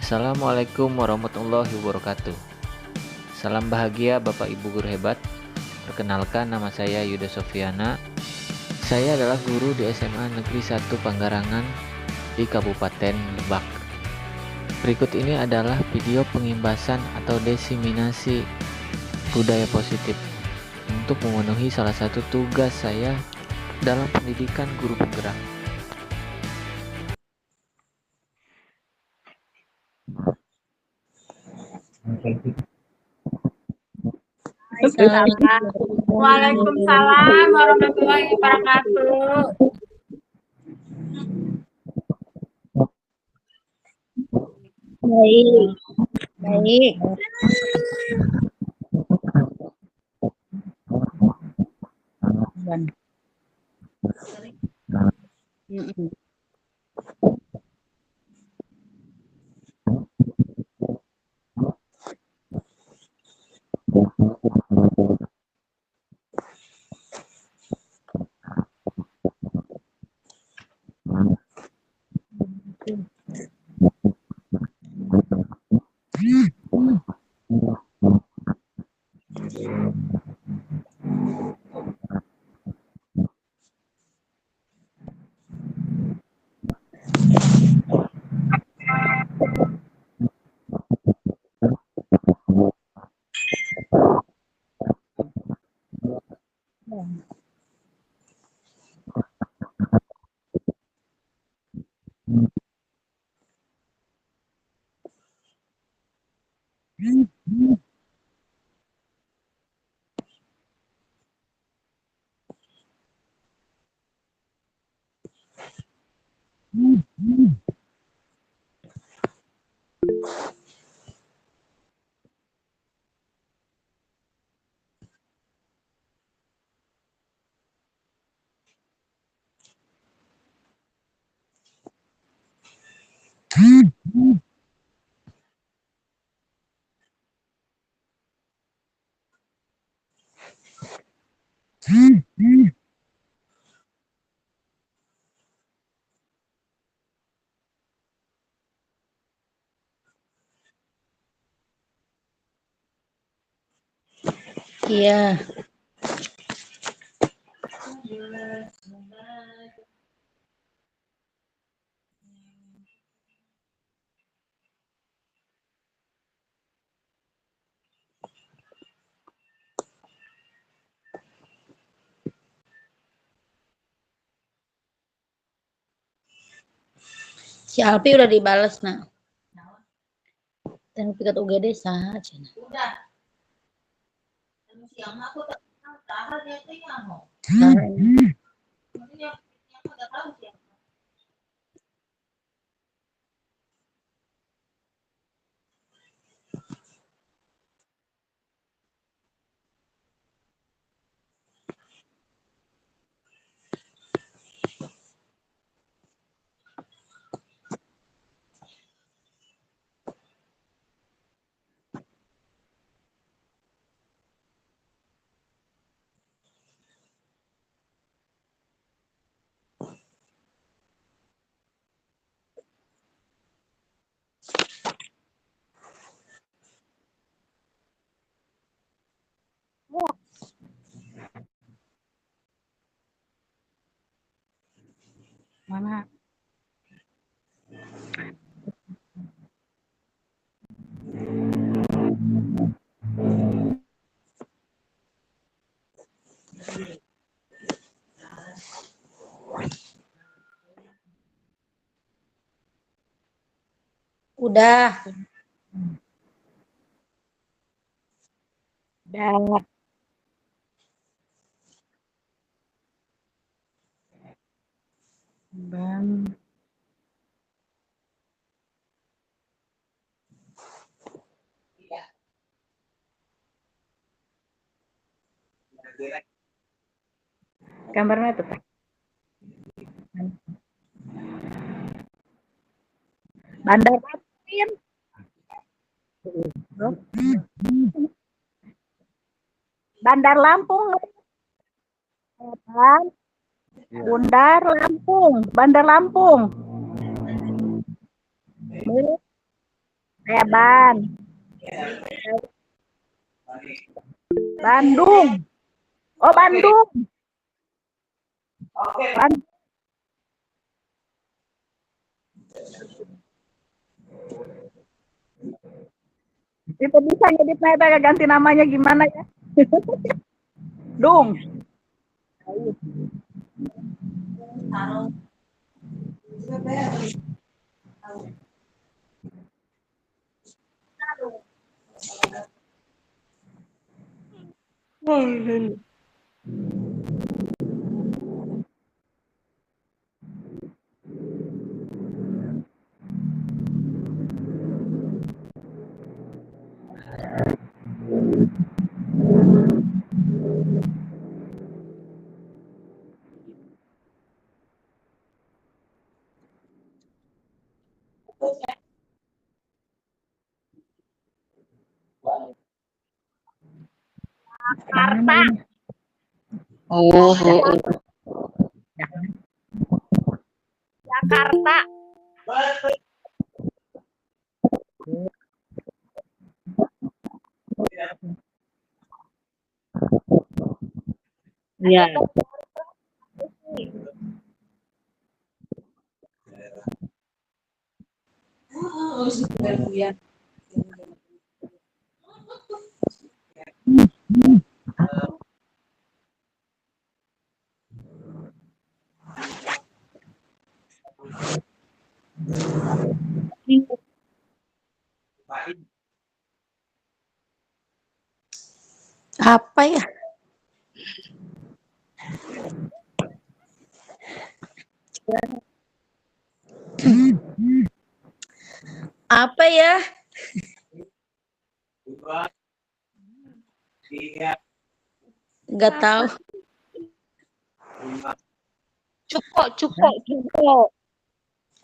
Assalamualaikum warahmatullahi wabarakatuh. Salam bahagia Bapak Ibu guru hebat. Perkenalkan, nama saya Yuda Sofiana. Saya adalah guru di SMA Negeri 1 Panggarangan di Kabupaten Lebak. Berikut ini adalah video pengimbasan atau diseminasi budaya positif untuk memenuhi salah satu tugas saya dalam pendidikan guru penggerak. Waalaikumsalam warahmatullahi wabarakatuh. Baik. Iya. Si Alpi udah dibales, nak. Dan pikat UGD sah aja. Udah. Siang aku tak tahu dia tuh yang mau. Mana? Udah. Udah. Bang. Gambarnya tuh, Pak. Bandar Lampung. Bandar Lampung. Bandar Lampung. Bandar Lampung. Saya Bandung. Oh, Bandung. Bandung. Itu bisa ngedit Neta ganti namanya gimana ya? Dung. Jakarta. Oh, Jakarta. iya. Apa ya? Apa ya? Nggak tahu. Cuko.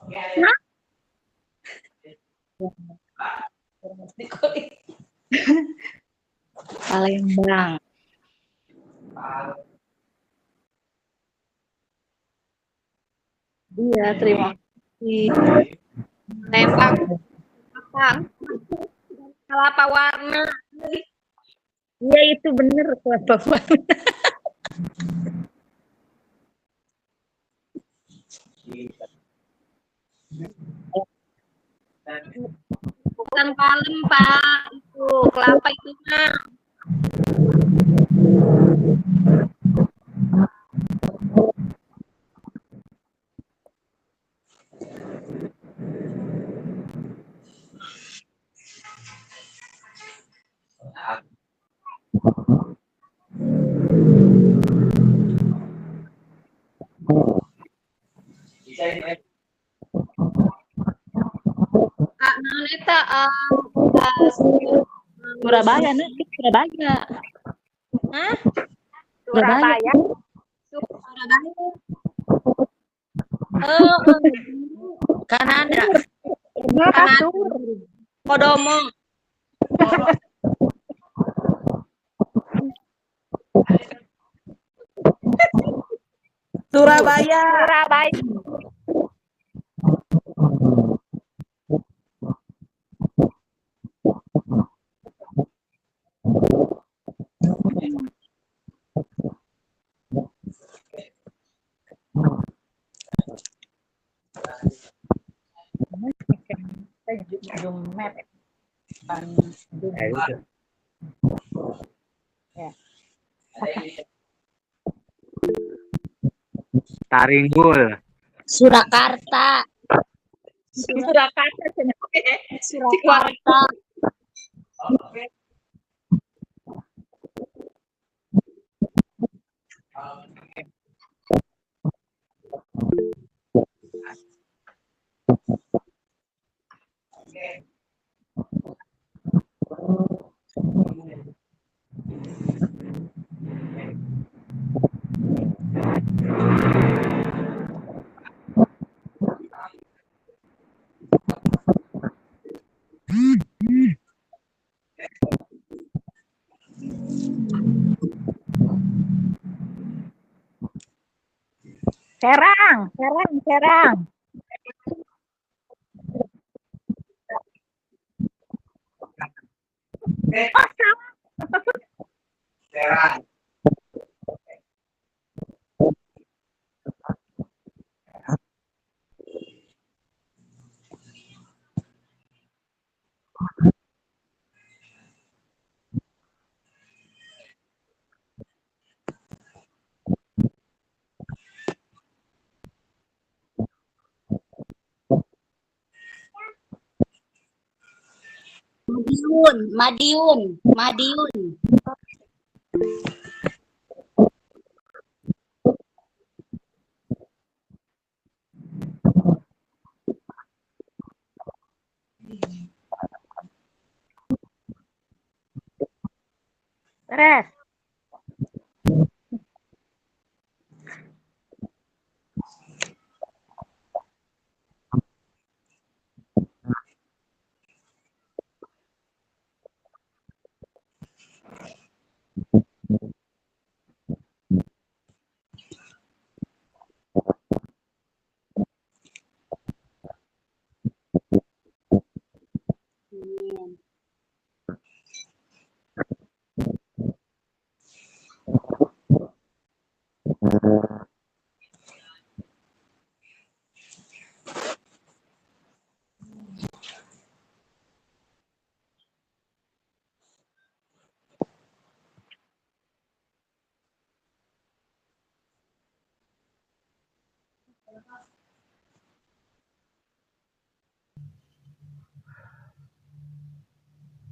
Hah? Palembang. Iya, terima kasih. Palembang. Kelapa warna. Iya, itu bener kelapa warna. Bukan palem, Pak. Itu kelapa itu mah. Nah, eta Surabaya, nih. Surabaya. Hah? Surabaya. Surabaya. Kan ada. Kodomo. Surabaya. Jumet. Taringgul. Surakarta. Surakarta. Surakarta. Serang. Madiun, Madiun, Madiun. Beres.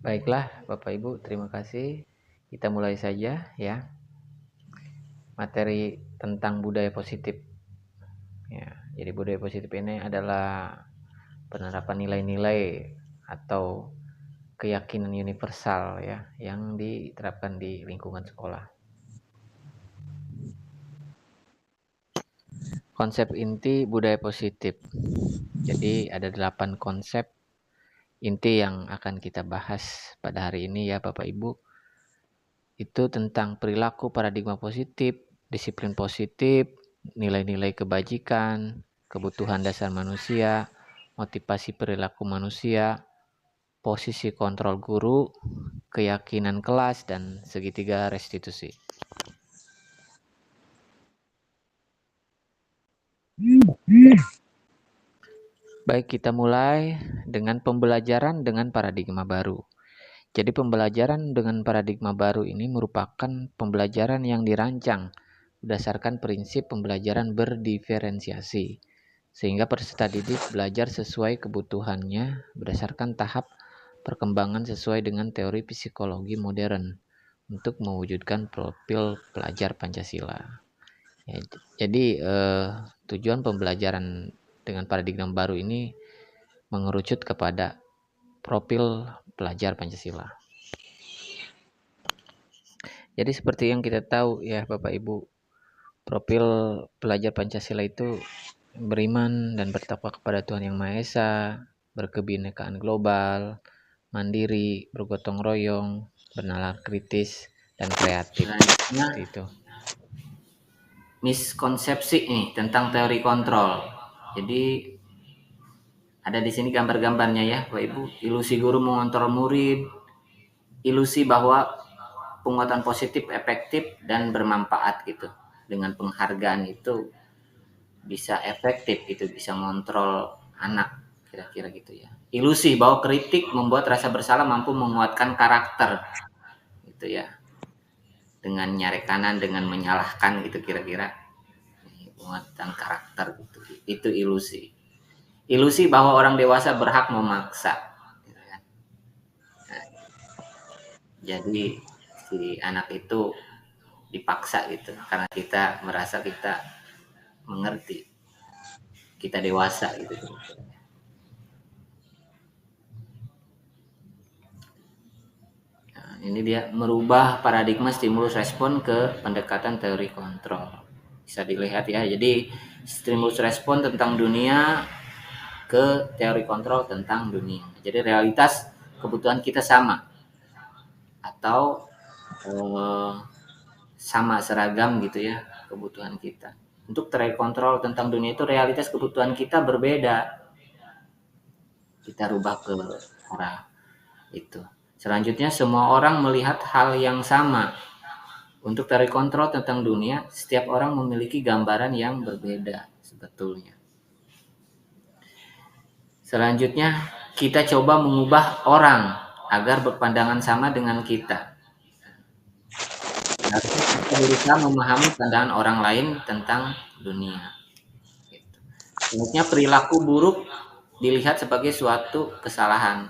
Baiklah, Bapak Ibu, terima kasih. Kita mulai saja ya. Materi tentang budaya positif. Ya, jadi budaya positif ini adalah penerapan nilai-nilai atau keyakinan universal ya yang diterapkan di lingkungan sekolah. Konsep inti budaya positif. Jadi ada 8 konsep inti yang akan kita bahas pada hari ini ya Bapak Ibu. Itu tentang perilaku paradigma positif, disiplin positif, nilai-nilai kebajikan, kebutuhan dasar manusia, motivasi perilaku manusia, posisi kontrol guru, keyakinan kelas, dan segitiga restitusi. Baik, kita mulai dengan pembelajaran dengan paradigma baru. Jadi pembelajaran dengan paradigma baru ini merupakan pembelajaran yang dirancang berdasarkan prinsip pembelajaran berdiferensiasi, sehingga peserta didik belajar sesuai kebutuhannya berdasarkan tahap perkembangan sesuai dengan teori psikologi modern untuk mewujudkan profil pelajar Pancasila. Ya, jadi tujuan pembelajaran dengan paradigma baru ini mengerucut kepada profil pelajar Pancasila. Jadi seperti yang kita tahu ya Bapak Ibu, profil pelajar Pancasila itu beriman dan bertakwa kepada Tuhan Yang Maha Esa, berkebinekaan global, mandiri, bergotong royong, bernalar kritis, dan kreatif. Seperti itu. Miskonsepsi nih tentang teori kontrol. Jadi ada di sini gambar-gambarnya ya Bapak Ibu. Ilusi guru mengontrol murid, ilusi bahwa penguatan positif efektif dan bermanfaat gitu. Dengan penghargaan itu bisa efektif gitu, bisa mengontrol anak kira-kira gitu ya. Ilusi bahwa kritik membuat rasa bersalah mampu menguatkan karakter gitu ya. Dengan nyari kanan, dengan menyalahkan gitu kira-kira. Penguatan karakter gitu. Itu ilusi. Ilusi bahwa orang dewasa berhak memaksa gitu kan. Nah, jadi si anak itu dipaksa gitu karena kita merasa kita mengerti, kita dewasa gitu. Nah, ini dia merubah paradigma stimulus respon ke pendekatan teori kontrol. Bisa dilihat ya. Jadi stimulus respon tentang dunia ke teori kontrol tentang dunia. Jadi realitas kebutuhan kita sama atau sama seragam gitu ya kebutuhan kita. Untuk teori kontrol tentang dunia itu realitas kebutuhan kita berbeda. Kita rubah ke arah itu. Selanjutnya, semua orang melihat hal yang sama. Untuk teori kontrol tentang dunia, setiap orang memiliki gambaran yang berbeda sebetulnya. Selanjutnya, kita coba mengubah orang agar berpandangan sama dengan kita. Harusnya kita berusaha memahami pandangan orang lain tentang dunia. Selanjutnya, perilaku buruk dilihat sebagai suatu kesalahan.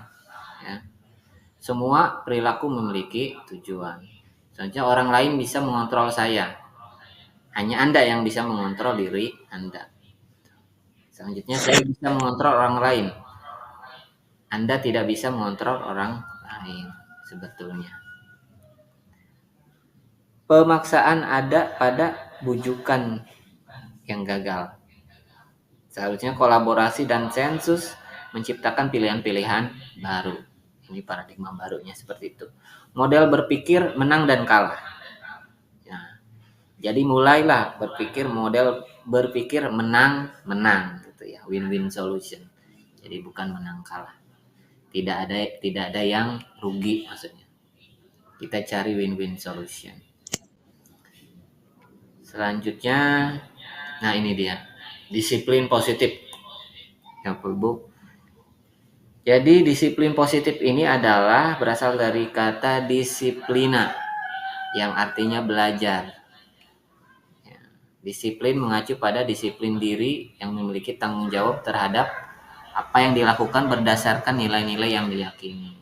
Ya. Semua perilaku memiliki tujuan. Selanjutnya, orang lain bisa mengontrol saya. Hanya Anda yang bisa mengontrol diri Anda. Selanjutnya, saya bisa mengontrol orang lain. Anda tidak bisa mengontrol orang lain sebetulnya. Pemaksaan ada pada bujukan yang gagal. Seharusnya kolaborasi dan sensus menciptakan pilihan-pilihan baru. Ini paradigma barunya seperti itu. Model berpikir menang dan kalah. Nah, jadi mulailah model berpikir menang gitu ya, win-win solution. Jadi bukan menang kalah. Tidak ada yang rugi maksudnya. Kita cari win-win solution. Selanjutnya, nah ini dia, disiplin positif. Yang book. Jadi disiplin positif ini adalah berasal dari kata disiplina yang artinya belajar. Ya, disiplin mengacu pada disiplin diri yang memiliki tanggung jawab terhadap apa yang dilakukan berdasarkan nilai-nilai yang diyakini.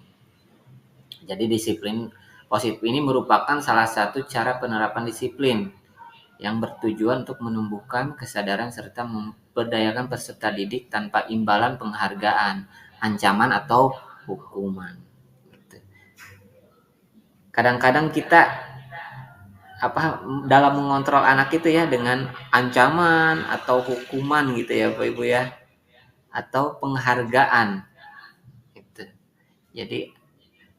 Jadi disiplin positif ini merupakan salah satu cara penerapan disiplin yang bertujuan untuk menumbuhkan kesadaran serta memberdayakan peserta didik tanpa imbalan penghargaan, ancaman atau hukuman. Kadang-kadang kita dalam mengontrol anak itu ya dengan ancaman atau hukuman gitu ya Bapak Ibu ya, atau penghargaan gitu. Jadi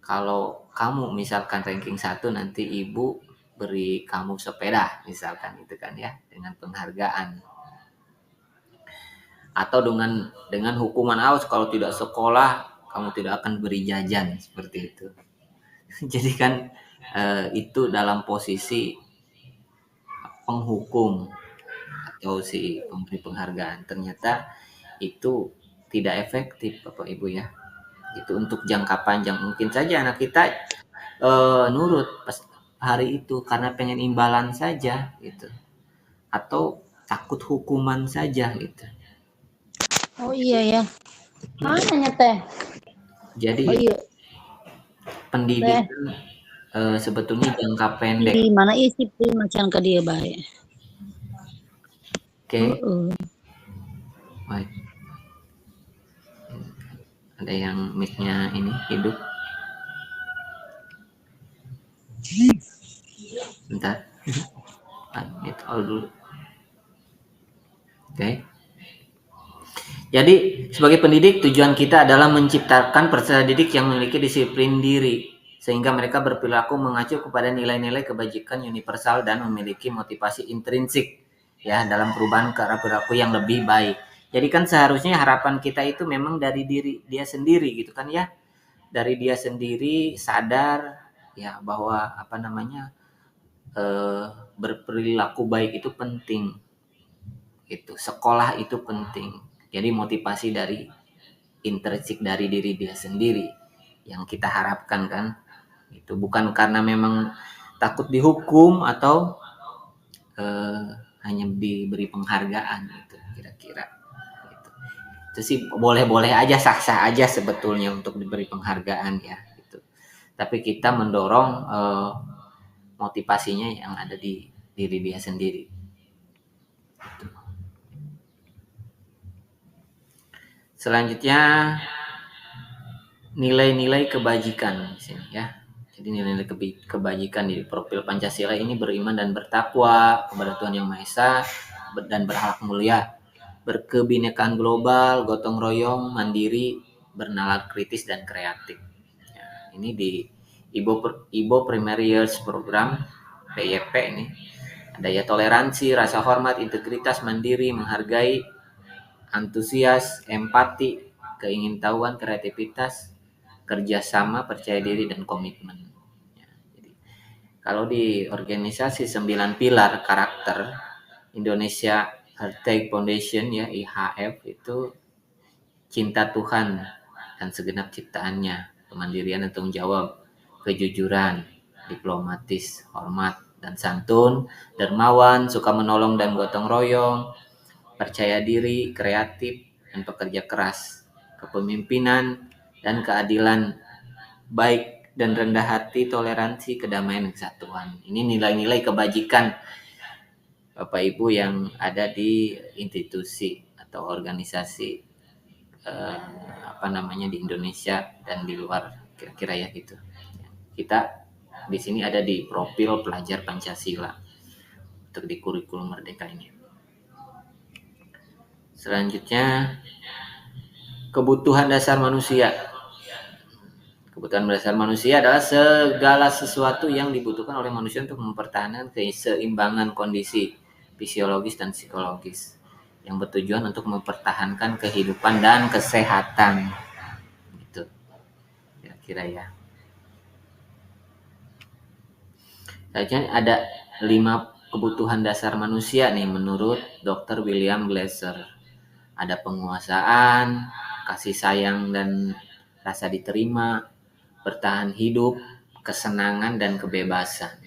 kalau kamu misalkan ranking 1 nanti ibu beri kamu sepeda misalkan gitu kan ya, dengan penghargaan. Atau dengan hukuman aus, kalau tidak sekolah kamu tidak akan beri jajan seperti itu. Jadi kan itu dalam posisi penghukum atau si pemberi penghargaan. Ternyata itu tidak efektif Bapak Ibu ya. Itu untuk jangka panjang. Mungkin saja anak kita nurut pas hari itu karena pengen imbalan saja gitu. Atau takut hukuman saja gitu. Oh iya ya. Mana teh? Jadi Oh iya. pendidikan sebetulnya jangka pendek. Di mana isi macam ke dia baik. Oke. Baik. Ada yang mic-nya ini hidup. Bentar. Mute all dulu. Oke. Jadi sebagai pendidik tujuan kita adalah menciptakan peserta didik yang memiliki disiplin diri sehingga mereka berperilaku mengacu kepada nilai-nilai kebajikan universal dan memiliki motivasi intrinsik ya dalam perubahan ke arah perilaku yang lebih baik. Jadi kan seharusnya harapan kita itu memang dari diri dia sendiri gitu kan ya. Dari dia sendiri sadar ya bahwa berperilaku baik itu penting. Itu sekolah itu penting. Jadi motivasi dari intrinsik dari diri dia sendiri yang kita harapkan kan. Itu bukan karena memang takut dihukum atau hanya diberi penghargaan gitu kira-kira. Gitu. Itu sih boleh-boleh aja, sah-sah aja sebetulnya untuk diberi penghargaan ya. Gitu. Tapi kita mendorong motivasinya yang ada di diri dia sendiri. Gitu. Selanjutnya nilai-nilai kebajikan di sini ya. Jadi nilai-nilai kebajikan di profil Pancasila ini beriman dan bertakwa kepada Tuhan Yang Maha Esa dan berakhlak mulia, berkebinekaan global, gotong royong, mandiri, bernalar kritis dan kreatif. Ya, ini di Ibo Primary Years Program PYP ini. Ada ya toleransi, rasa hormat, integritas, mandiri, menghargai, antusias, empati, keingintahuan, kreativitas, kerjasama, percaya diri, dan komitmen. Ya, jadi, kalau di organisasi 9 pilar karakter Indonesia Heartake Foundation ya, IHF, itu cinta Tuhan dan segenap ciptaannya, kemandirian dan tanggung jawab, kejujuran, diplomatis, hormat dan santun, dermawan, suka menolong dan gotong royong, percaya diri, kreatif, dan pekerja keras, kepemimpinan dan keadilan, baik dan rendah hati, toleransi, kedamaian, dan kesatuan. Ini nilai-nilai kebajikan Bapak Ibu yang ada di institusi atau organisasi di Indonesia dan di luar, kira-kira ya gitu. Kita di sini ada di profil pelajar Pancasila untuk di kurikulum Merdeka ini. Selanjutnya, kebutuhan dasar manusia. Kebutuhan dasar manusia adalah segala sesuatu yang dibutuhkan oleh manusia untuk mempertahankan keseimbangan kondisi fisiologis dan psikologis yang bertujuan untuk mempertahankan kehidupan dan kesehatan. Gitu. Kira-kira ya. Selanjutnya ada 5 kebutuhan dasar manusia nih menurut Dr. William Glasser. Ada penguasaan, kasih sayang dan rasa diterima, bertahan hidup, kesenangan, dan kebebasan.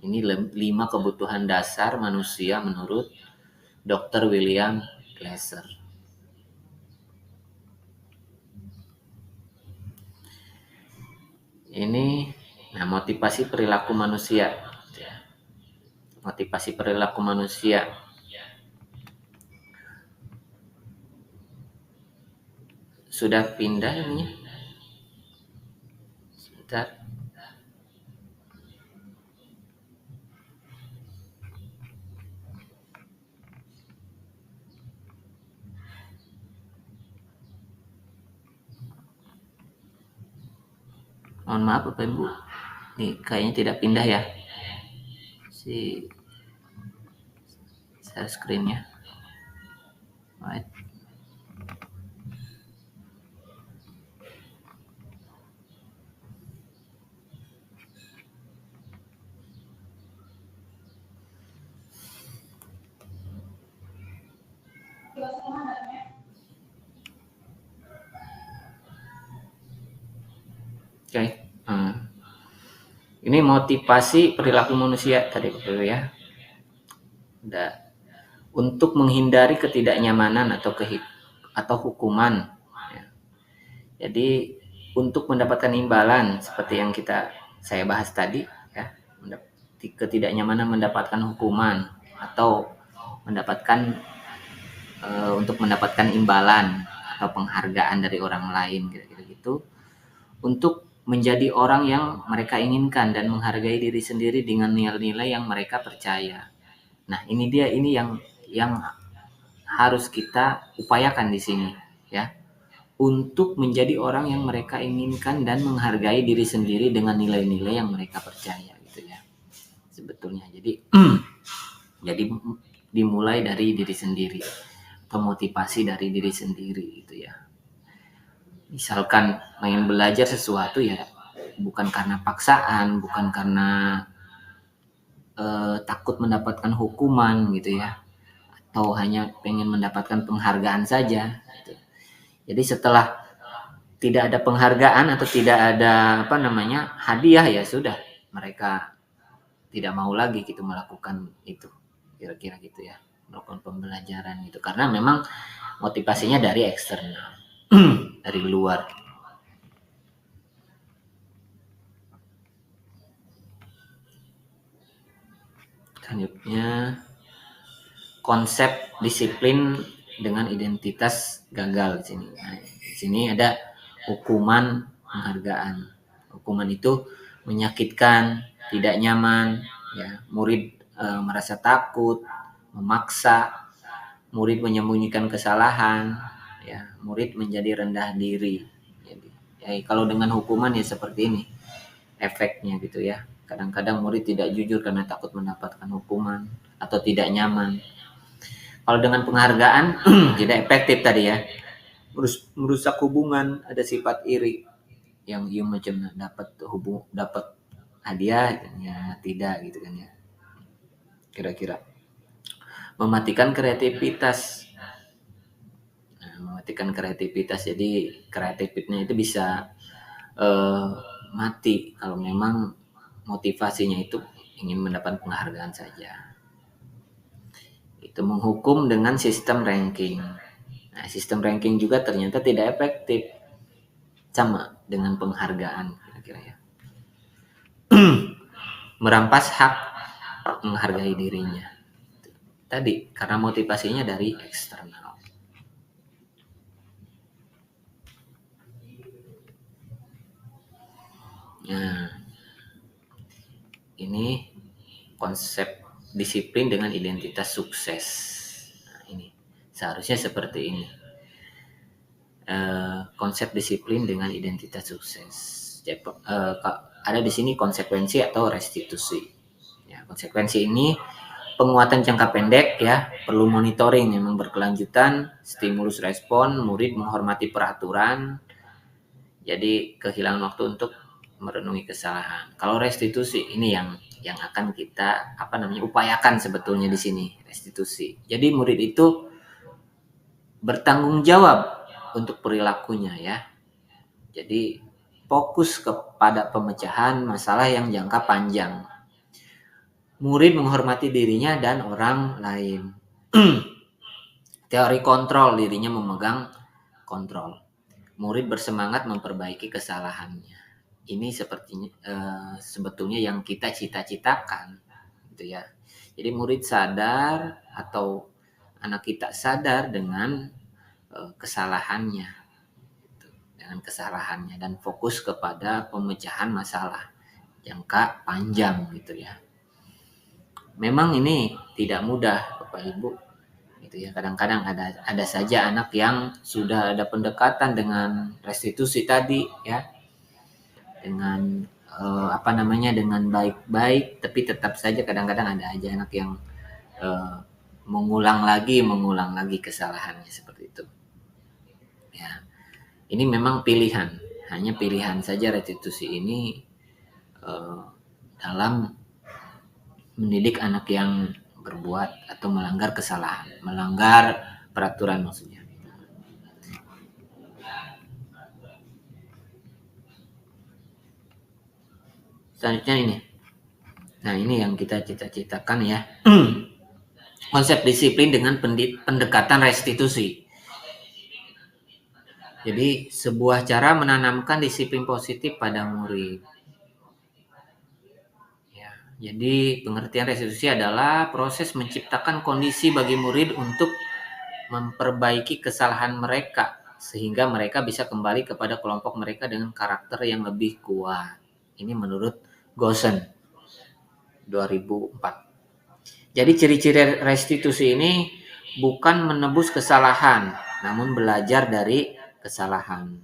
Ini 5 kebutuhan dasar manusia menurut Dr. William Glasser. Ini motivasi perilaku manusia. Motivasi perilaku manusia. Sudah pindah ini? Sebentar. Mohon maaf Bapak Ibu. Nih kayaknya tidak pindah ya. Share screen-nya. Right. Oke. Ini motivasi perilaku manusia tadi Bapak ya. Untuk menghindari ketidaknyamanan atau hukuman. Ya. Jadi untuk mendapatkan imbalan seperti yang saya bahas tadi ya, ketidaknyamanan mendapatkan hukuman atau untuk mendapatkan imbalan atau penghargaan dari orang lain kira-kira gitu, untuk menjadi orang yang mereka inginkan dan menghargai diri sendiri dengan nilai-nilai yang mereka percaya. Nah, ini yang harus kita upayakan di sini ya, untuk menjadi orang yang mereka inginkan dan menghargai diri sendiri dengan nilai-nilai yang mereka percaya gitu ya. Sebetulnya jadi dimulai dari diri sendiri atau motivasi dari diri sendiri gitu ya. Misalkan pengen belajar sesuatu ya bukan karena paksaan, bukan karena takut mendapatkan hukuman gitu ya, atau hanya pengen mendapatkan penghargaan saja gitu. Jadi setelah tidak ada penghargaan atau tidak ada hadiah, ya sudah, mereka tidak mau lagi gitu melakukan itu, kira-kira gitu ya, melakukan pembelajaran gitu, karena memang motivasinya dari eksternal dari luar. Selanjutnya, konsep disiplin dengan identitas gagal di sini. Nah, di sini ada hukuman, penghargaan. Hukuman itu menyakitkan, tidak nyaman, ya. Murid merasa takut, memaksa, murid menyembunyikan kesalahan, ya. Murid menjadi rendah diri. Jadi, ya, kalau dengan hukuman ya seperti ini efeknya gitu ya. Kadang-kadang murid tidak jujur karena takut mendapatkan hukuman atau tidak nyaman. Kalau dengan penghargaan tidak efektif tadi ya. Merusak hubungan, ada sifat iri, yang macam dapat hadiah ya tidak gitu kan ya. Kira-kira mematikan kreativitas. Mematikan kreativitas, jadi kreativitasnya itu bisa mati kalau memang motivasinya itu ingin mendapat penghargaan saja. Itu menghukum dengan sistem ranking. Nah, sistem ranking juga ternyata tidak efektif, sama dengan penghargaan kira-kira ya. Merampas hak menghargai dirinya. Tadi karena motivasinya dari eksternal. Nah, ini konsep disiplin dengan identitas sukses. Nah, ini seharusnya seperti ini. Konsep disiplin dengan identitas sukses. Jadi, ada di sini konsekuensi atau restitusi. Ya, konsekuensi ini penguatan jangka pendek ya, perlu monitoring memang berkelanjutan, stimulus respon, murid menghormati peraturan. Jadi kehilangan waktu untuk merenungi kesalahan. Kalau restitusi ini yang akan kita upayakan sebetulnya di sini, restitusi. Jadi murid itu bertanggung jawab untuk perilakunya ya. Jadi fokus kepada pemecahan masalah yang jangka panjang. Murid menghormati dirinya dan orang lain. Teori kontrol, dirinya memegang kontrol. Murid bersemangat memperbaiki kesalahannya. Ini sepertinya sebetulnya yang kita cita-citakan gitu ya. Jadi murid sadar atau anak kita sadar dengan kesalahannya gitu, dengan kesalahannya dan fokus kepada pemecahan masalah jangka panjang gitu ya. Memang ini tidak mudah Bapak Ibu gitu ya. Kadang-kadang ada saja anak yang sudah ada pendekatan dengan restitusi tadi ya, dengan dengan baik-baik, tapi tetap saja kadang-kadang ada aja anak yang mengulang lagi kesalahannya seperti itu. Ya, ini memang pilihan, hanya pilihan saja restitusi ini dalam mendidik anak yang berbuat atau melanggar kesalahan, melanggar peraturan maksudnya. Selanjutnya ini. Nah, ini yang kita cita-citakan ya. Konsep disiplin dengan pendekatan restitusi. Jadi, sebuah cara menanamkan disiplin positif pada murid. Ya, jadi, pengertian restitusi adalah proses menciptakan kondisi bagi murid untuk memperbaiki kesalahan mereka sehingga mereka bisa kembali kepada kelompok mereka dengan karakter yang lebih kuat. Ini menurut Gosen 2004. Jadi ciri-ciri restitusi ini bukan menebus kesalahan, namun belajar dari kesalahan.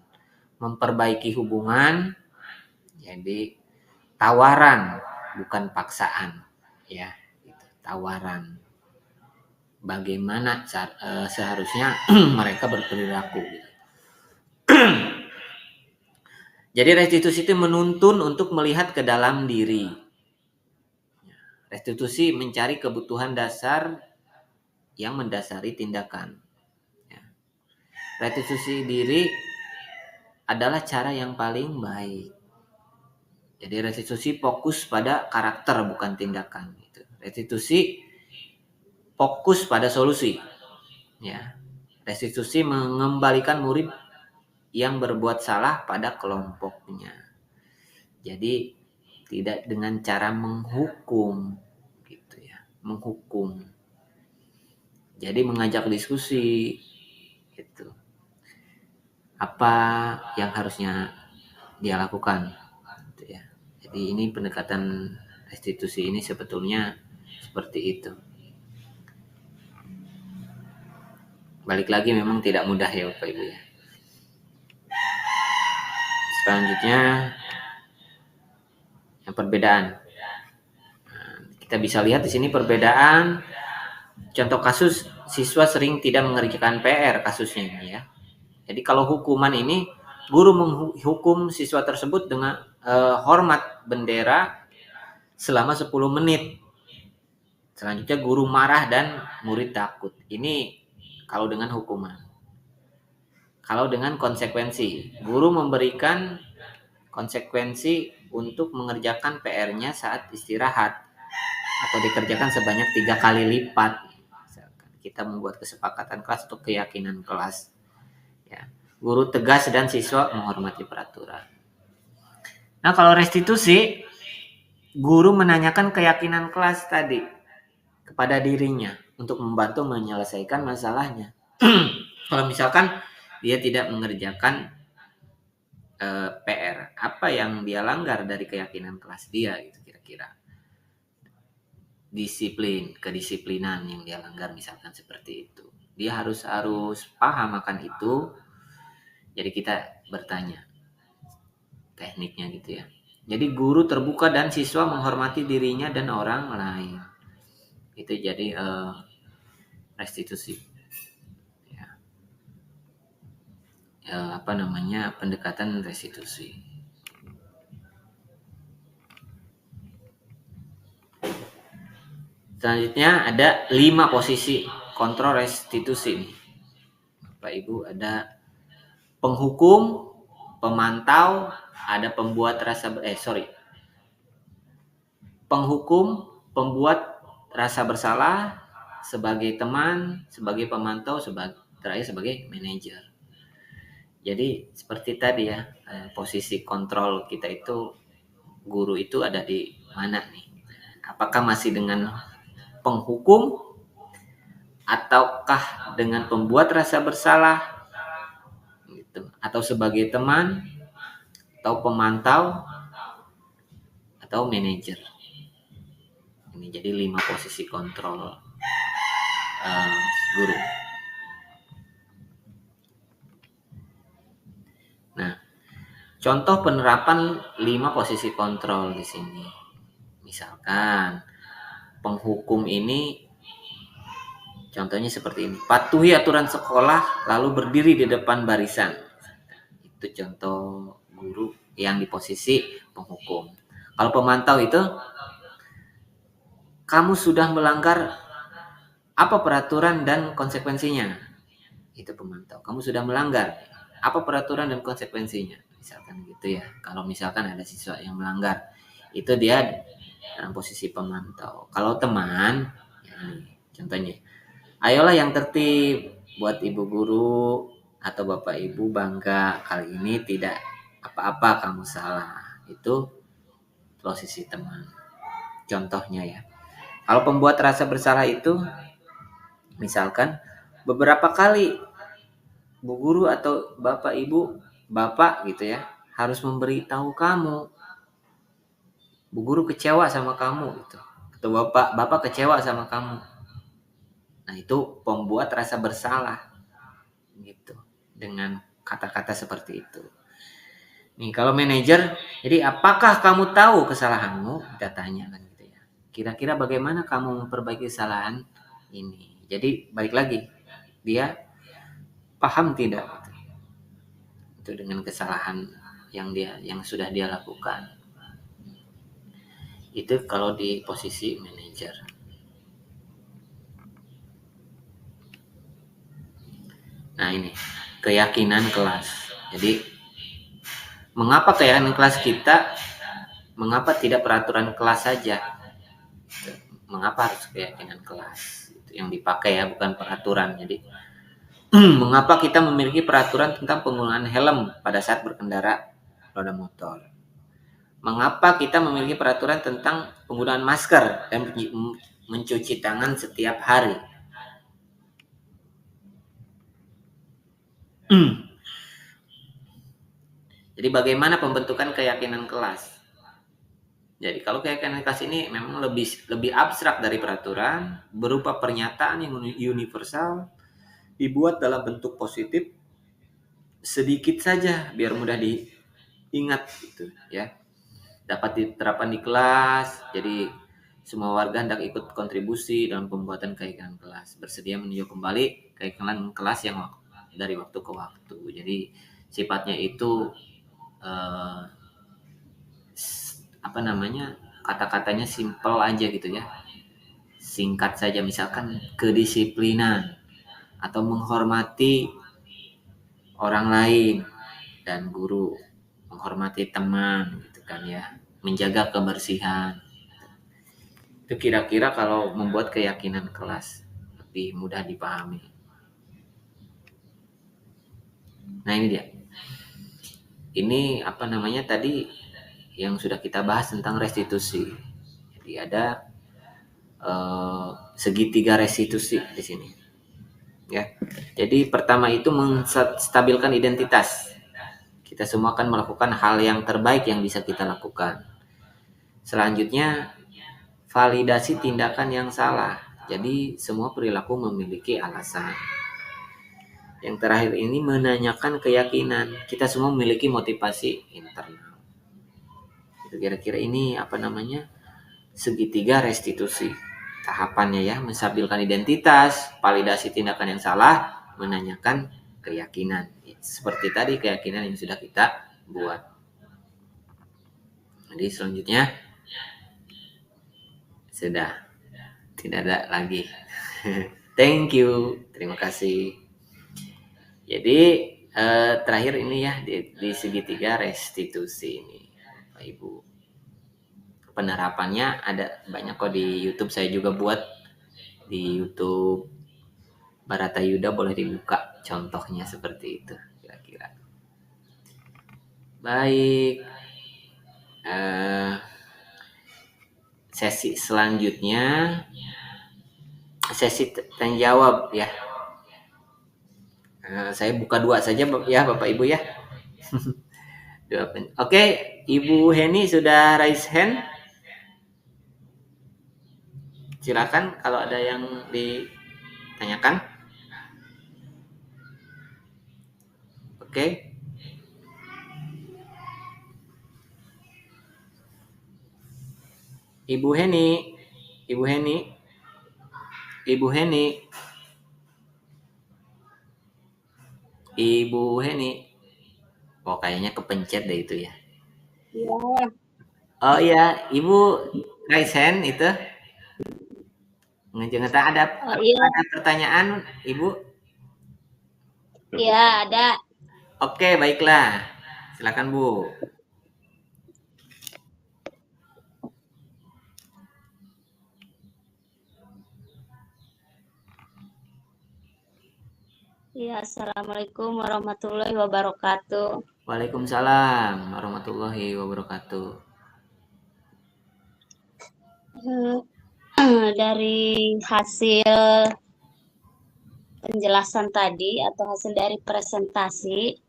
Memperbaiki hubungan, jadi tawaran bukan paksaan, ya, gitu. Tawaran. Bagaimana seharusnya mereka berperilaku. Gitu. Jadi restitusi itu menuntun untuk melihat ke dalam diri. Restitusi mencari kebutuhan dasar yang mendasari tindakan. Restitusi diri adalah cara yang paling baik. Jadi restitusi fokus pada karakter bukan tindakan. Restitusi fokus pada solusi. Ya. Restitusi mengembalikan murid yang berbuat salah pada kelompoknya. Jadi tidak dengan cara menghukum gitu ya, menghukum. Jadi mengajak diskusi gitu. Apa yang harusnya dia lakukan gitu ya. Jadi ini pendekatan restitusi ini sebetulnya seperti itu. Balik lagi memang tidak mudah ya Bapak Ibu ya. Selanjutnya yang perbedaan. Nah, kita bisa lihat di sini perbedaan. Contoh kasus siswa sering tidak mengerjakan PR kasusnya ini ya. Jadi kalau hukuman ini guru menghukum siswa tersebut dengan hormat bendera selama 10 menit. Selanjutnya guru marah dan murid takut. Ini kalau dengan hukuman. Kalau dengan konsekuensi, guru memberikan konsekuensi untuk mengerjakan PR-nya saat istirahat atau dikerjakan sebanyak 3 kali lipat. Misalkan kita membuat kesepakatan kelas atau keyakinan kelas. Ya. Guru tegas dan siswa menghormati peraturan. Nah, kalau restitusi, guru menanyakan keyakinan kelas tadi kepada dirinya untuk membantu menyelesaikan masalahnya. Kalau misalkan dia tidak mengerjakan PR, apa yang dia langgar dari keyakinan kelas dia gitu kira-kira. Disiplin, kedisiplinan yang dia langgar misalkan seperti itu. Dia harus paham akan itu. Jadi kita bertanya tekniknya gitu ya. Jadi guru terbuka dan siswa menghormati dirinya dan orang lain. Itu jadi restitusi. Pendekatan restitusi. Selanjutnya ada 5 posisi kontrol restitusi nih. Bapak Ibu, ada penghukum, pemantau, ada penghukum, pembuat rasa bersalah, sebagai teman, sebagai pemantau, terakhir sebagai manajer. Jadi seperti tadi ya, posisi kontrol kita itu, guru itu ada di mana nih? Apakah masih dengan penghukum ataukah dengan pembuat rasa bersalah gitu, atau sebagai teman atau pemantau atau manajer. Ini jadi 5 posisi kontrol guru. Nah, contoh penerapan 5 posisi kontrol di sini. Misalkan penghukum ini contohnya seperti ini. Patuhi aturan sekolah lalu berdiri di depan barisan. Itu contoh guru yang di posisi penghukum. Kalau pemantau itu, kamu sudah melanggar apa peraturan dan konsekuensinya? Itu pemantau. Kamu sudah melanggar. Apa peraturan dan konsekuensinya? Misalkan gitu ya. Kalau misalkan ada siswa yang melanggar, itu dia dalam posisi pemantau. Kalau teman, ya ini contohnya. Ayolah yang tertib, buat ibu guru atau bapak ibu bangga, kali ini tidak apa-apa kamu salah. Itu posisi teman. Contohnya ya. Kalau pembuat rasa bersalah itu, misalkan beberapa kali bu guru atau bapak ibu, bapak gitu ya, harus memberitahu kamu. Bu guru kecewa sama kamu gitu. Atau bapak kecewa sama kamu. Nah, itu pembuat rasa bersalah gitu. Dengan kata-kata seperti itu. Nih, kalau manajer, jadi apakah kamu tahu kesalahanmu? Kita tanya kan gitu ya. Kira-kira bagaimana kamu memperbaiki kesalahan ini? Jadi balik lagi, dia paham tidak itu dengan kesalahan yang sudah dia lakukan. Itu kalau di posisi manajer. Nah, ini keyakinan kelas. Jadi mengapa keyakinan kelas kita, mengapa tidak peraturan kelas saja? Mengapa harus keyakinan kelas? Itu yang dipakai ya, bukan peraturan. Jadi mengapa kita memiliki peraturan tentang penggunaan helm pada saat berkendara roda motor? Mengapa kita memiliki peraturan tentang penggunaan masker dan mencuci tangan setiap hari? Jadi bagaimana pembentukan keyakinan kelas? Jadi kalau keyakinan kelas ini memang lebih abstrak dari peraturan, berupa pernyataan yang universal, dibuat dalam bentuk positif, sedikit saja biar mudah diingat gitu ya. Dapat diterapkan di kelas, jadi semua warga hendak ikut kontribusi dalam pembuatan keyakinan kelas, bersedia meninjau kembali keyakinan kelas yang dari waktu ke waktu. Jadi sifatnya itu kata-katanya simple aja gitu ya, singkat saja, misalkan kedisiplinan atau menghormati orang lain dan guru, menghormati teman gitu kan ya, menjaga kebersihan. Itu kira-kira kalau membuat keyakinan kelas lebih mudah dipahami. Nah ini dia. Ini tadi yang sudah kita bahas tentang restitusi. Jadi ada segitiga restitusi di sini. Ya. Jadi pertama itu menstabilkan identitas. Kita semua akan melakukan hal yang terbaik yang bisa kita lakukan. Selanjutnya validasi tindakan yang salah. Jadi semua perilaku memiliki alasan. Yang terakhir ini menanyakan keyakinan. Kita semua memiliki motivasi internal. Itu kira-kira ini segitiga restitusi. Tahapannya ya, menstabilkan identitas, validasi tindakan yang salah, menanyakan keyakinan. Seperti tadi keyakinan yang sudah kita buat. Jadi selanjutnya sudah tidak ada lagi. Thank you, terima kasih. Jadi terakhir ini ya di segitiga restitusi ini, Bapak Ibu. Penerapannya ada banyak kok di YouTube, saya juga buat di YouTube Baratayuda, boleh dibuka contohnya seperti itu kira-kira. Baik, sesi selanjutnya sesi tanya jawab ya. Saya buka 2 saja ya Bapak Ibu ya. Oke, Ibu Heni sudah raise hand. Silakan kalau ada yang ditanyakan. Oke. Ibu Heni. Oh, kayaknya kepencet deh itu ya. Iya. Oh iya, Ibu raise hand itu. Ada pertanyaan, Ibu? Iya, ada. Oke, baiklah. Silakan, Bu. Iya, Assalamualaikum warahmatullahi wabarakatuh. Waalaikumsalam warahmatullahi wabarakatuh. Dari hasil penjelasan tadi atau hasil dari presentasi,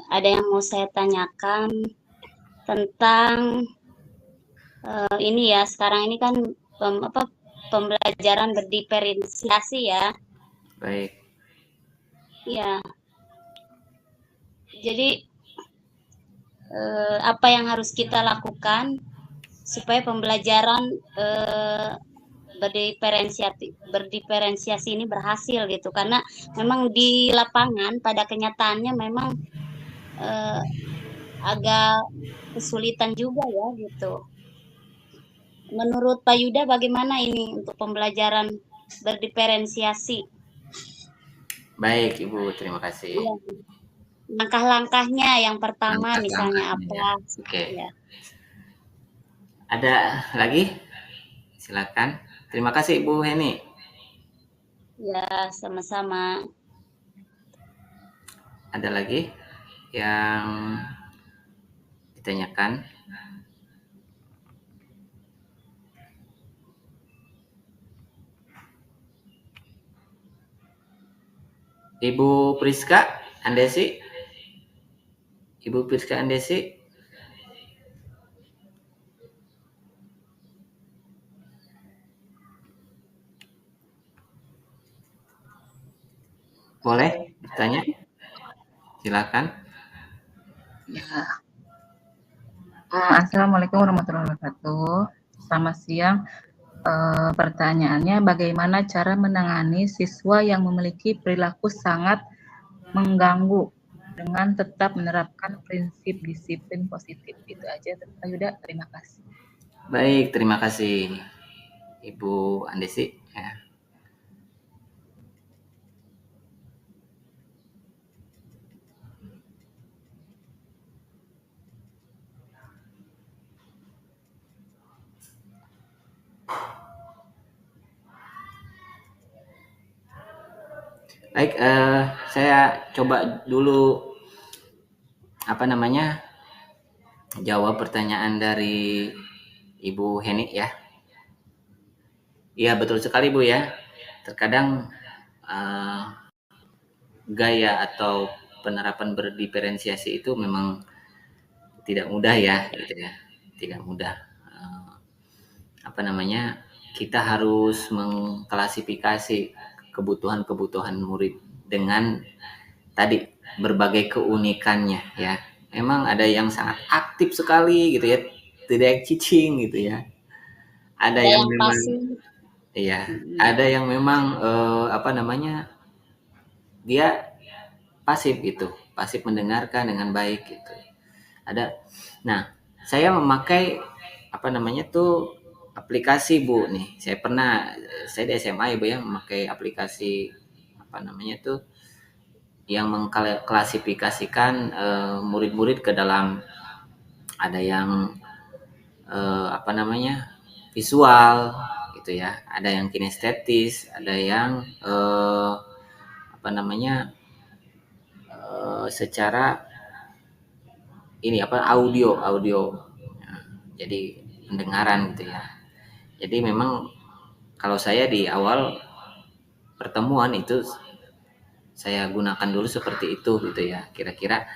ada yang mau saya tanyakan tentang ini ya, sekarang ini kan pembelajaran berdiferensiasi ya. Baik. Ya. Jadi apa yang harus kita lakukan supaya pembelajaran berdiferensiasi ini berhasil gitu, karena memang di lapangan pada kenyataannya memang agak kesulitan juga ya gitu. Menurut Pak Yuda bagaimana ini untuk pembelajaran berdiferensiasi? Baik, Ibu, terima kasih. Ya. Langkah-langkahnya yang pertama misalnya apa? Oke. Ya. Ada lagi? Silakan. Terima kasih Ibu Heni. Ya, sama-sama. Ada lagi yang ditanyakan? Ibu Priska Andesi? Ibu Priska Andesi? Boleh ditanya? Silakan. Ya. Assalamualaikum warahmatullahi wabarakatuh. Selamat siang. Pertanyaannya, bagaimana cara menangani siswa yang memiliki perilaku sangat mengganggu dengan tetap menerapkan prinsip disiplin positif. Itu aja, Pak Yuda. Terima kasih. Baik, terima kasih Ibu Andesi. Ya. Baik, saya coba dulu jawab pertanyaan dari Ibu Heni ya. Iya betul sekali Bu ya. Terkadang gaya atau penerapan berdiferensiasi itu memang tidak mudah ya, gitu ya. Tidak mudah. Kita harus mengklasifikasi kebutuhan-kebutuhan murid dengan tadi berbagai keunikannya ya. Memang ada yang sangat aktif sekali gitu ya, tidak cicing gitu ya. Ada yang memang pasif. iya, ada yang memang dia pasif gitu, pasif mendengarkan dengan baik gitu. Ada. Nah, saya memakai aplikasi Bu nih. Saya di SMA ya Bu ya memakai aplikasi yang mengklasifikasikan murid-murid ke dalam ada yang visual gitu ya, ada yang kinestetis, ada yang secara audio. Nah, jadi pendengaran gitu ya. Jadi memang kalau saya di awal pertemuan itu saya gunakan dulu seperti itu gitu ya. Kira-kira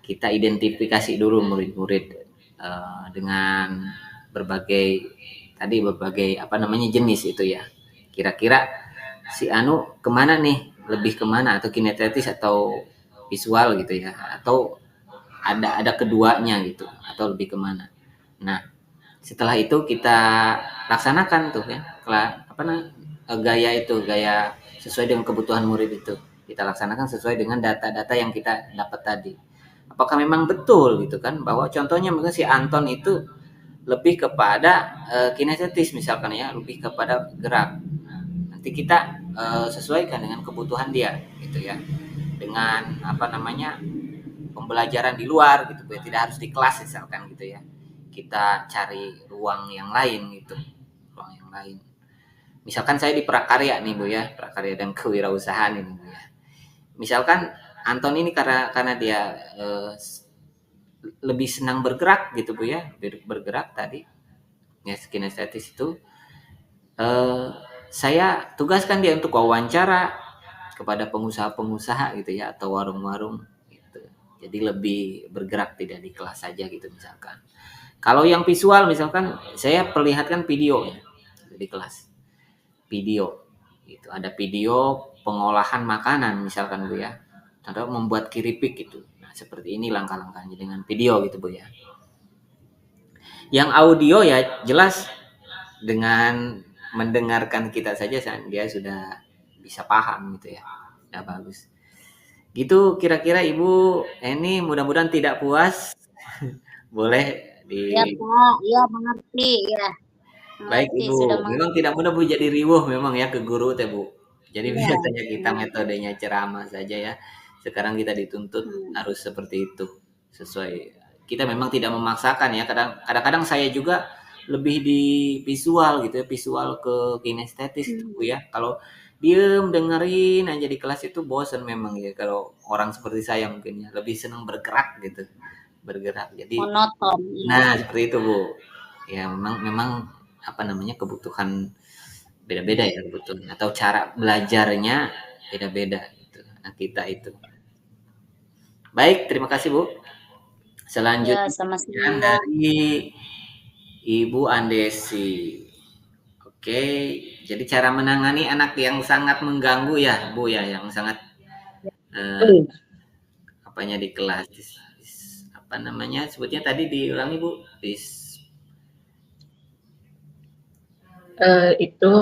kita identifikasi dulu murid-murid dengan berbagai jenis itu ya. Kira-kira si Anu kemana nih? Lebih kemana? Atau kinestetis atau visual gitu ya? Atau ada keduanya gitu? Atau lebih kemana? Nah, setelah itu kita laksanakan tuh ya. Gaya sesuai dengan kebutuhan murid itu. Kita laksanakan sesuai dengan data-data yang kita dapat tadi. Apakah memang betul gitu kan bahwa contohnya mungkin si Anton itu lebih kepada kinestetis misalkan ya, lebih kepada gerak. Nanti kita sesuaikan dengan kebutuhan dia gitu ya. Dengan pembelajaran di luar gitu ya, tidak harus di kelas misalkan gitu ya. Kita cari ruang yang lain gitu. Ruang yang lain. Misalkan saya di prakarya nih Bu ya, prakarya dan kewirausahaan ini Bu ya. Misalkan Anton ini karena dia lebih senang bergerak gitu Bu ya, bergerak tadi ya, kinestetis itu saya tugaskan dia untuk wawancara kepada pengusaha-pengusaha gitu ya, atau warung-warung gitu. Jadi lebih bergerak, tidak di kelas saja gitu misalkan. Kalau yang visual misalkan saya perlihatkan video ya di kelas. Video gitu. Ada video pengolahan makanan misalkan Bu ya. Contoh membuat keripik gitu. Nah, seperti ini langkah-langkahnya dengan video gitu Bu ya. Yang audio ya jelas dengan mendengarkan kita saja dia sudah bisa paham gitu ya. Sudah bagus. Gitu kira-kira Ibu ini mudah-mudahan tidak puas. Boleh Ya Pak, ya mengerti ya. Baik Ibu, memang tidak mudah Bu jadi riwuh memang ya ke guru teh Bu. Jadi biasanya kita metodenya ceramah saja ya. Sekarang kita dituntut harus seperti itu. Sesuai. Kita memang tidak memaksakan ya. Kadang-kadang saya juga lebih di visual gitu ya, visual ke kinestetis Bu ya. Kalau diem dengerin aja di kelas itu bosan memang ya. Kalau orang seperti saya mungkin ya lebih senang bergerak gitu. Bergerak. Jadi monoton. Nah, seperti itu Bu. Ya memang kebutuhan beda-beda ya kebutuhan atau cara belajarnya beda-beda gitu. Nah, kita itu. Baik, terima kasih Bu. Selanjutnya dari Ibu Andesi. Oke, jadi cara menangani anak yang sangat mengganggu ya Bu ya, yang sangat di kelas. Sebutnya tadi diulangi Bu. Itu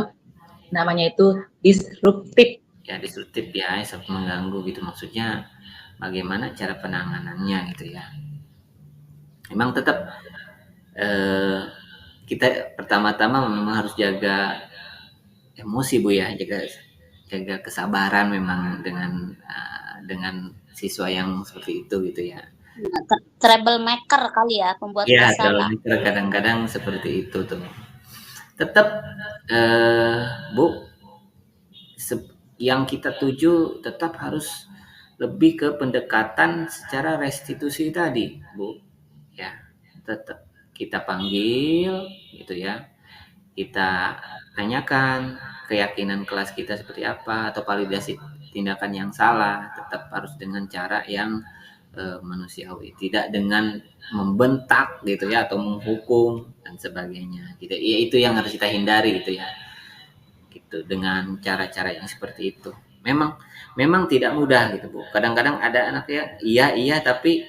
namanya itu disruptif. Ya disruptif ya, sangat mengganggu gitu maksudnya bagaimana cara penanganannya gitu ya. Memang tetap kita pertama-tama memang harus jaga emosi Bu ya, jaga kesabaran memang dengan siswa yang seperti itu gitu ya. Troublemaker kali ya, pembuat Ya, masalah. kadang-kadang seperti itu tuh. Tetap Bu, yang kita tuju tetap harus lebih ke pendekatan secara restitusi tadi, Bu. Ya, tetap kita panggil gitu ya. Kita tanyakan keyakinan kelas kita seperti apa atau validasi tindakan yang salah, tetap harus dengan cara yang manusiawi, tidak dengan membentak gitu ya atau menghukum dan sebagainya. Gitu. Ya, itu yang harus kita hindari gitu ya. Gitu dengan cara-cara yang seperti itu. Memang tidak mudah gitu Bu. Kadang-kadang ada anak ya iya tapi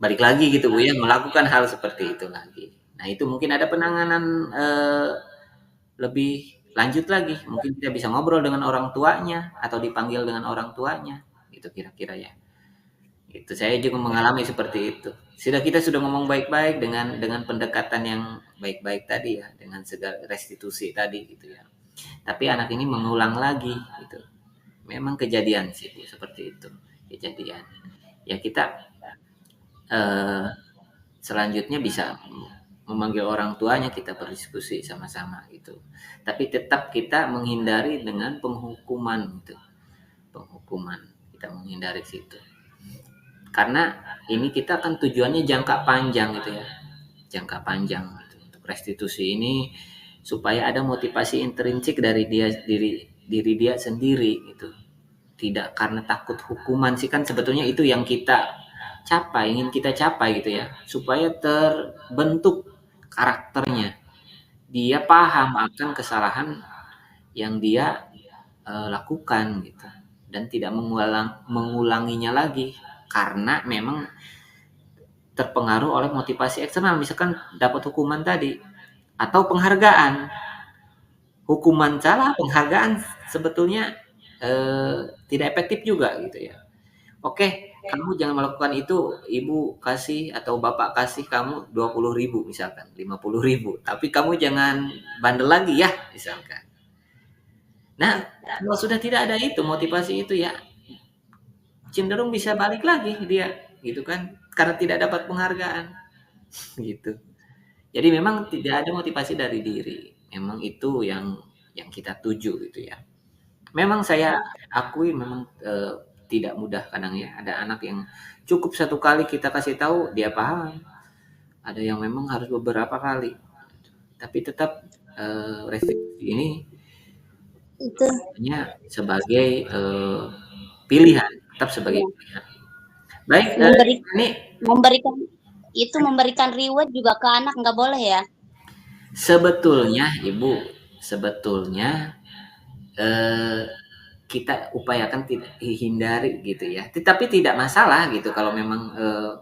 balik lagi gitu Bu ya melakukan hal seperti itu lagi. Nah itu mungkin ada penanganan lebih lanjut lagi. Mungkin kita bisa ngobrol dengan orang tuanya atau dipanggil dengan orang tuanya. Gitu kira-kira ya. Itu saya juga mengalami seperti itu. Kita sudah ngomong baik-baik dengan pendekatan yang baik-baik tadi ya, dengan segala restitusi tadi gitu ya. Tapi anak ini mengulang lagi gitu. Memang kejadian sih Bu, seperti itu. Kejadian. Ya kita selanjutnya bisa memanggil orang tuanya, kita berdiskusi sama-sama gitu. Tapi tetap kita menghindari dengan penghukuman gitu. Penghukuman. Kita menghindari situ. Karena ini kita kan tujuannya jangka panjang gitu ya. Jangka panjang gitu. Untuk restitusi ini supaya ada motivasi intrinsik dari diri dia sendiri gitu. Tidak karena takut hukuman sih, kan sebetulnya itu yang kita ingin kita capai gitu ya. Supaya terbentuk karakternya. Dia paham akan kesalahan yang dia lakukan gitu. Dan tidak mengulanginya lagi. Karena memang terpengaruh oleh motivasi eksternal, misalkan dapat hukuman tadi atau penghargaan. Hukuman salah, penghargaan sebetulnya tidak efektif juga gitu ya. Oke, kamu jangan melakukan itu, ibu kasih atau bapak kasih kamu 20.000 misalkan, 50.000, tapi kamu jangan bandel lagi ya misalkan. Nah, kalau sudah tidak ada itu motivasi itu ya, cenderung bisa balik lagi dia gitu kan, karena tidak dapat penghargaan gitu. Jadi memang tidak ada motivasi dari diri, memang itu yang kita tuju gitu ya. Memang saya akui memang tidak mudah kadang ya, ada anak yang cukup satu kali kita kasih tahu dia paham, ada yang memang harus beberapa kali, tapi tetap restitusi ini Itu hanya sebagai pilihan, tetap sebagai ya, pilihan. Baik, ini memberikan reward juga ke anak nggak boleh ya. sebetulnya Ibu, kita upayakan tidak hindari gitu ya. Tapi tidak masalah gitu kalau memang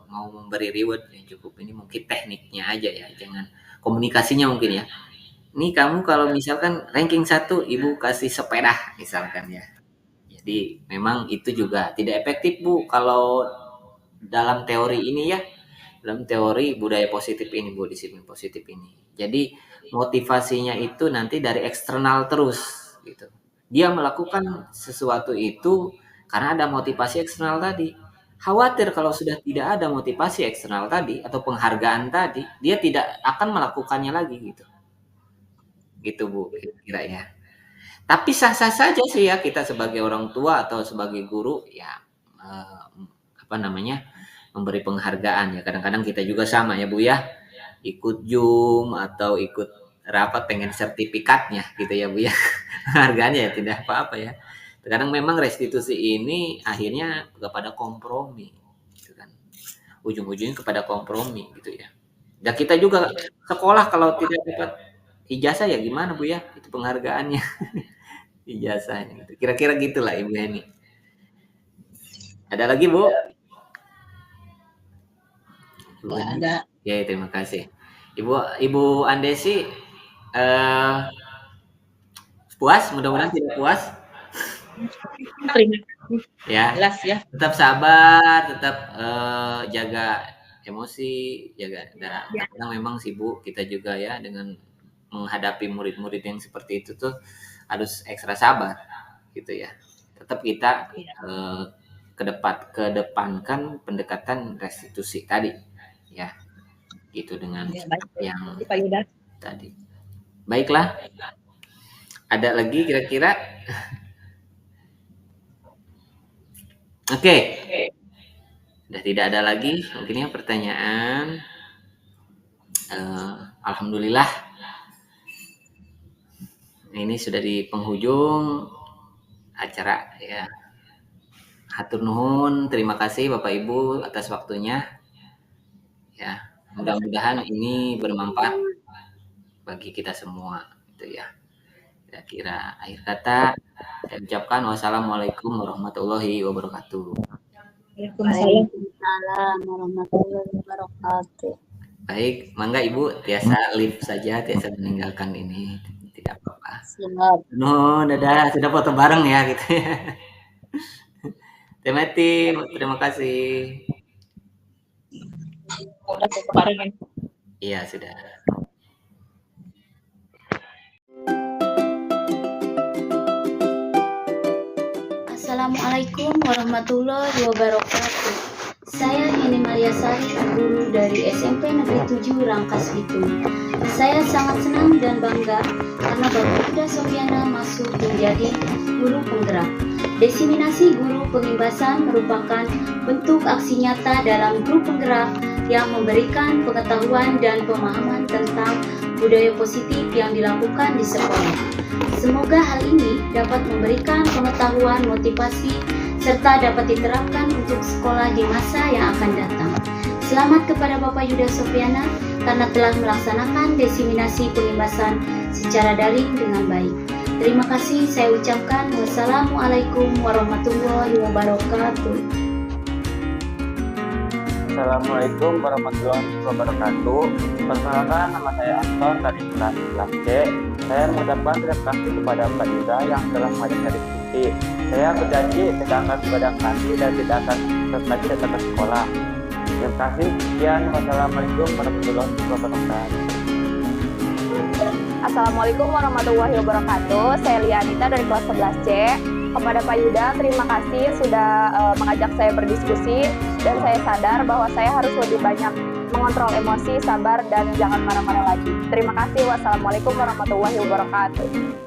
mau memberi reward ya cukup. Ini mungkin tekniknya aja ya, jangan komunikasinya mungkin ya. Ini kamu kalau misalkan ranking 1, Ibu kasih sepeda misalkan ya. Jadi memang itu juga tidak efektif Bu kalau dalam teori ini ya. Dalam teori budaya positif ini Bu, disiplin positif ini. Jadi motivasinya itu nanti dari eksternal terus gitu. Dia melakukan sesuatu itu karena ada motivasi eksternal tadi. Khawatir kalau sudah tidak ada motivasi eksternal tadi atau penghargaan tadi, dia tidak akan melakukannya lagi gitu. Gitu Bu, kira-kira ya. Tapi sah-sah saja sih ya kita sebagai orang tua atau sebagai guru ya memberi penghargaan ya. Kadang-kadang kita juga sama ya Bu ya. Ikut Zoom atau ikut rapat pengen sertifikatnya gitu ya Bu ya. Harganya ya tidak apa-apa ya. Kadang memang restitusi ini akhirnya kepada kompromi gitu kan. Ujung-ujungnya kepada kompromi gitu ya. Dan kita juga sekolah kalau tidak dapat ijazah ya gimana Bu ya? Itu penghargaannya. Ijazahnya gitu. Kira-kira gitulah Ibu Heni. Ada lagi Bu? Nggak ada. Ya, terima kasih. Ibu Andesi puas? Mudah-mudahan tidak puas. Terima kasih. Ya, Jelas ya. tetap sabar, tetap jaga emosi, jaga. Kadang memang sibuk kita juga ya dengan menghadapi murid-murid yang seperti itu tuh harus ekstra sabar gitu ya. Tetap kita kedepankan pendekatan restitusi tadi ya, gitu dengan yang Pak Yuda. tadi. Baiklah, ada lagi kira-kira? Oke. Sudah tidak ada lagi mungkinnya pertanyaan. Alhamdulillah ini sudah di penghujung acara ya. Hatur nuhun, terima kasih Bapak Ibu atas waktunya. Ya, mudah-mudahan ini bermanfaat bagi kita semua gitu ya. Kira-kira akhir kata saya ucapkan wassalamualaikum warahmatullahi wabarakatuh. Waalaikumsalam warahmatullahi wabarakatuh. Baik, mangga Ibu tiasa live saja, tiasa meninggalkan ini, tidak apa-apa. Siap. No, dadah, sudah foto bareng ya gitu ya. Temati, terima kasih. Udah foto bareng kan? Iya, sudah. Assalamualaikum warahmatullahi wabarakatuh. Saya Nini Maria Sari, guru dari SMP Negeri 7 Rangkas Bitung. Saya sangat senang dan bangga karena Bapak Yuda Sofiana masuk menjadi guru penggerak. Diseminasi guru pengimbasan merupakan bentuk aksi nyata dalam grup penggerak yang memberikan pengetahuan dan pemahaman tentang budaya positif yang dilakukan di sekolah. Semoga hal ini dapat memberikan pengetahuan, motivasi, serta dapat diterapkan untuk sekolah di masa yang akan datang. Selamat kepada Bapak Yuda Sofiana karena telah melaksanakan diseminasi pengimbasan secara daring dengan baik. Terima kasih saya ucapkan. Wassalamualaikum warahmatullahi wabarakatuh. Assalamualaikum warahmatullahi wabarakatuh. Perkenalkan, nama saya Anton dari kelas C. Saya mengucapkan terima kasih kepada Pak Yuda yang telah mengajak diskusi. Saya berjanji tidak akan begadang hati dan tidak akan lagi datang ke sekolah. Terima kasih. Sekian. Wassalamualaikum warahmatullahi wabarakatuh. Assalamualaikum warahmatullahi wabarakatuh. Saya Lianita dari kelas 11C. Kepada Pak Yuda, terima kasih sudah mengajak saya berdiskusi dan saya sadar bahwa saya harus lebih banyak mengontrol emosi, sabar, dan jangan marah-marah lagi. Terima kasih. Wassalamualaikum warahmatullahi wabarakatuh.